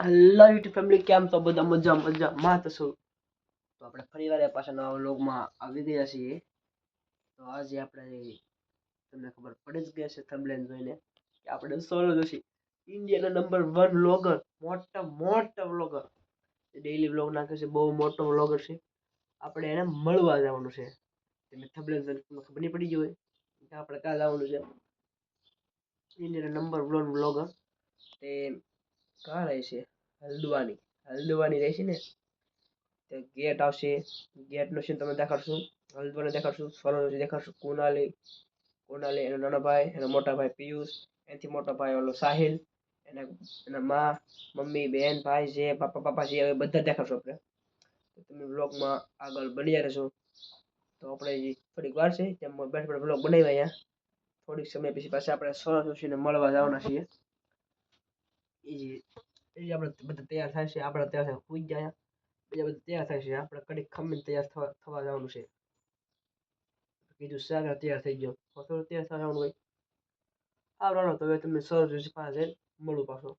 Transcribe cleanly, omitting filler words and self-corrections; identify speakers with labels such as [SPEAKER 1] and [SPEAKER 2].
[SPEAKER 1] Hello YouTube family, કેમ તો બધા મજામાં તો શું. તો આપણે ફરીવાર પાછા નવા વ્લોગમાં આવી ગયા છીએ. તો આજે આપણે તમને ખબર પડી જ ગયા છે થંબનેલ જોઈને કે આપણે સૌરવ જોશી ઇન્ડિયાના નંબર 1 વ્લોગર, મોટા વ્લોગર, ડેઈલી વ્લોગ નાખે છે, બહુ મોટો વ્લોગર છે. આપણે એને મળવા જવાનું છે. તમે થંબનેલ જોઈને ખબર નહીં પડી ગઈ હોય કે આપણે ક્યાં જવાનું છે. ઇન્ડિયાના નંબર 1 વ્લોગર તે કાં રહે છે? હલ્દવાની રહેશે ને. તે ગેટ આવશે, ગેટનો સીન તમને દેખાડશું. હલ્દવાને દેખાડશું, સૌરવ દેખાડશું, કુનાલી એનો નાનો ભાઈ, એનો મોટા ભાઈ પિયુષ, એનાથી મોટો ભાઈ ઓલો સાહિલ, એના માં, મમ્મી, બેન, ભાઈ છે, પાપા છે, હવે બધા દેખાડશું આપણે. તમે વ્લોગમાં આગળ બન્યા રહેશો. તો આપણે થોડીક વાર છે તેમ બેઠા વ્લોગ બનાવ્યા અહીંયા. થોડીક સમય પછી પાછા આપણે સૌરવ જોશીને મળવા જવાના છીએ. એ આપણે બધા તૈયાર થાય છે, આપણે તૈયાર થાય પૂજ જાય, બીજા બધા તૈયાર થાય છે, આપણે કડીક ખમીને તૈયાર થવા જવાનું છે. કીધું સાગર તૈયાર થઈ ગયો, થોડું તૈયાર થવાનું હોય. આવવાનો તો હવે તમને સૌરવ જોશી પાસે મળું પાછો.